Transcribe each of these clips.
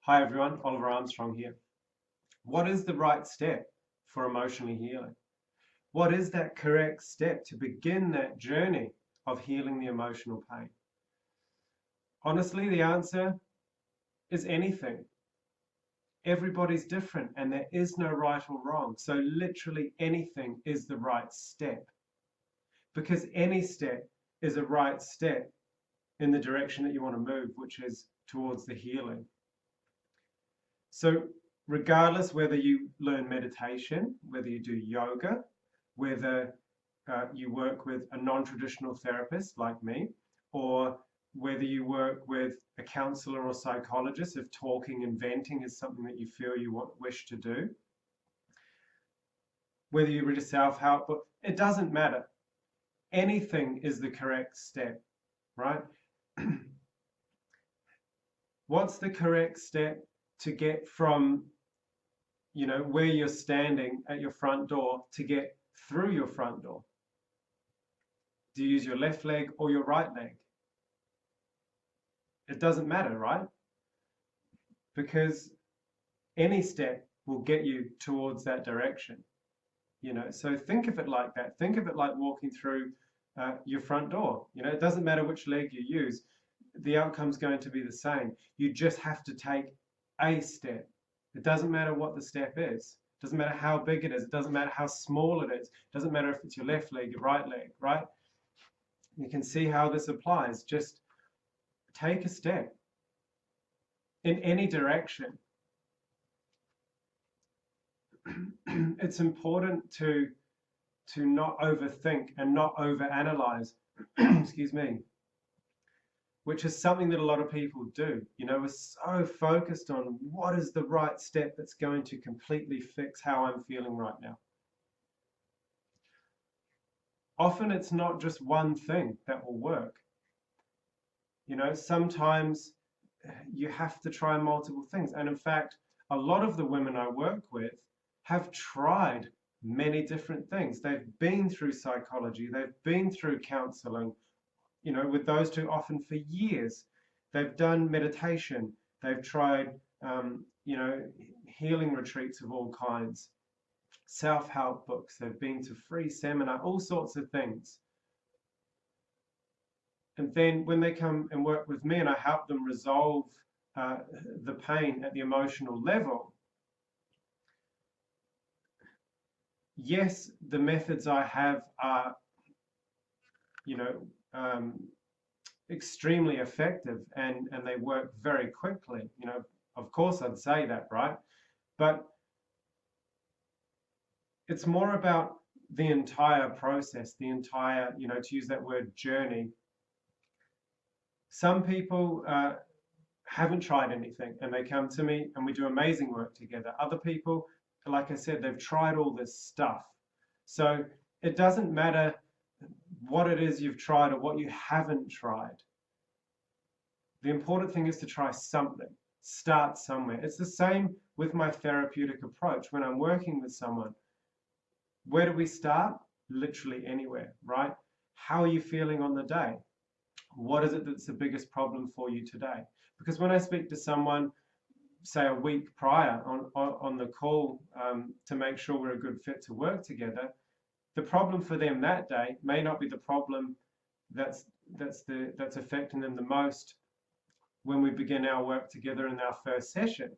Hi everyone, Oliver Armstrong here. What is the right step for emotionally healing? What is that correct step to begin that journey of healing the emotional pain? Honestly, the answer is anything. Everybody's different and there is no right or wrong. So literally anything is the right step because any step is a right step in the direction that you want to move, which is towards the healing. So regardless whether you learn meditation, whether you do yoga, whether you work with a non-traditional therapist like me, or whether you work with a counselor or psychologist, if talking and venting is something that you feel you wish to do, whether you read a self-help book, it doesn't matter. Anything is the correct step, right? What's the correct step to get from where you're standing at your front door to get through your front door? Do you use your left leg or your right leg? It doesn't matter, right? Because any step will get you towards that direction. So think of it like that. Think of it like walking through your front door. It doesn't matter which leg you use, the outcome's going to be the same. You just have to take a step. It doesn't matter what the step is. It doesn't matter how big it is. It doesn't matter how small it is. It doesn't matter if it's your left leg, your right leg, right? You can see how this applies. Just take a step in any direction. It's important to not overthink and not overanalyze, excuse me, which is something that a lot of people do. We're so focused on what is the right step that's going to completely fix how I'm feeling right now. Often it's not just one thing that will work. Sometimes you have to try multiple things. And in fact, a lot of the women I work with have tried many different things. They've been through psychology, they've been through counseling, with those two often for years. They've done meditation, they've tried, healing retreats of all kinds, self-help books, they've been to free seminar, all sorts of things. And then when they come and work with me and I help them resolve the pain at the emotional level, yes, the methods I have are, extremely effective and they work very quickly. Of course I'd say that, right? But it's more about the entire process, the entire, to use that word, journey. Some people haven't tried anything and they come to me and we do amazing work together. Other people, like I said, they've tried all this stuff. So it doesn't matter what it is you've tried or what you haven't tried. The important thing is to try something, start somewhere. It's the same with my therapeutic approach. When I'm working with someone, where do we start? Literally anywhere, right? How are you feeling on the day? What is it that's the biggest problem for you today? Because when I speak to someone, say a week prior on the call to make sure we're a good fit to work together, the problem for them that day may not be the problem that's affecting them the most when we begin our work together in our first session.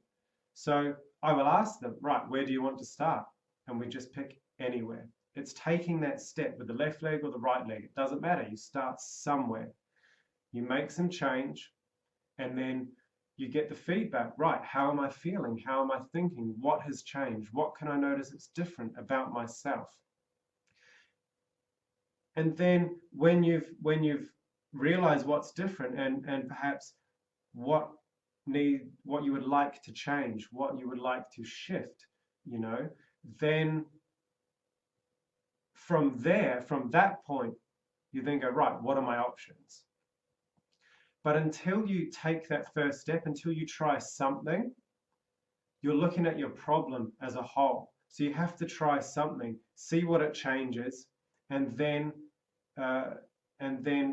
So I will ask them, right, where do you want to start? And we just pick anywhere. It's taking that step with the left leg or the right leg. It doesn't matter. You start somewhere. You make some change and then you get the feedback, right? How am I feeling? How am I thinking? What has changed? What can I notice that's different about myself? And then when you've realized what's different and perhaps what you would like to change, what you would like to shift, then from there, from that point, you then go, right, what are my options? But until you take that first step, until you try something, you're looking at your problem as a whole. So you have to try something, see what it changes, and then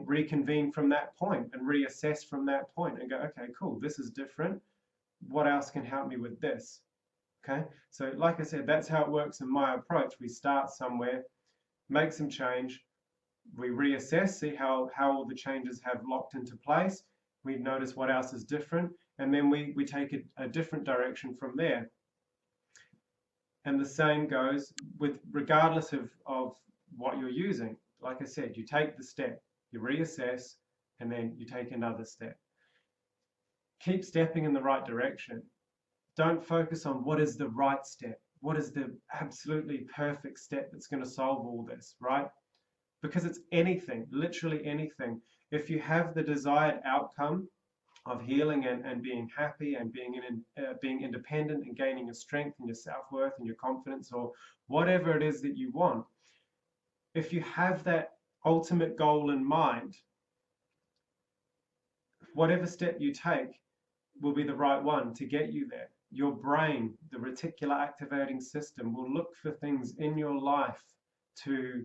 reconvene from that point and reassess from that point and go, okay, cool, this is different. what else can help me with this? Okay, so like I said, that's how it works in my approach. We start somewhere, make some change, we reassess, see how all the changes have locked into place, we notice what else is different, and then we take a different direction from there. And the same goes with regardless of what you're using. Like I said, you take the step, you reassess, and then you take another step. Keep stepping in the right direction. Don't focus on what is the right step, what is the absolutely perfect step that's going to solve all this, right? Because it's anything, literally anything. If you have the desired outcome of healing and being happy and being independent and gaining your strength and your self-worth and your confidence, or whatever it is that you want, if you have that ultimate goal in mind, whatever step you take will be the right one to get you there. Your brain, the reticular activating system, will look for things in your life to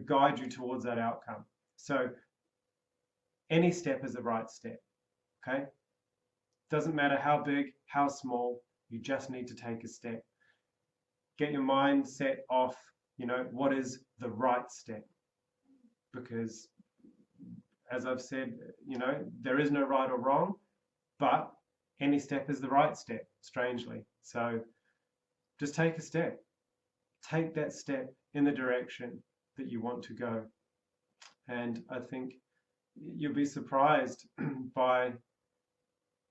guide you towards that outcome. So any step is the right step. Okay? Doesn't matter how big, how small, you just need to take a step. Get your mind set off, what is the right step? Because as I've said, there is no right or wrong, but any step is the right step, strangely. So just take a step. Take that step in the direction that you want to go. And I think you'll be surprised by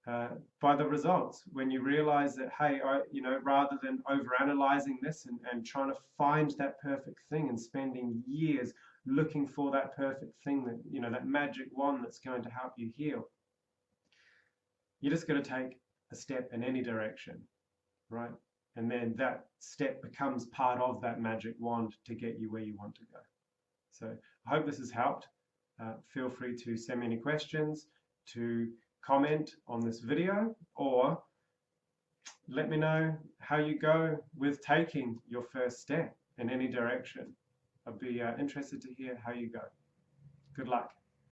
the results when you realize that, hey, rather than overanalyzing this and trying to find that perfect thing and spending years looking for that perfect thing, that that magic wand that's going to help you heal, you're just going to take a step in any direction, right? And then that step becomes part of that magic wand to get you where you want to go. So I hope this has helped. Feel free to send me any questions, to comment on this video, or let me know how you go with taking your first step in any direction. I'd be interested to hear how you go. Good luck.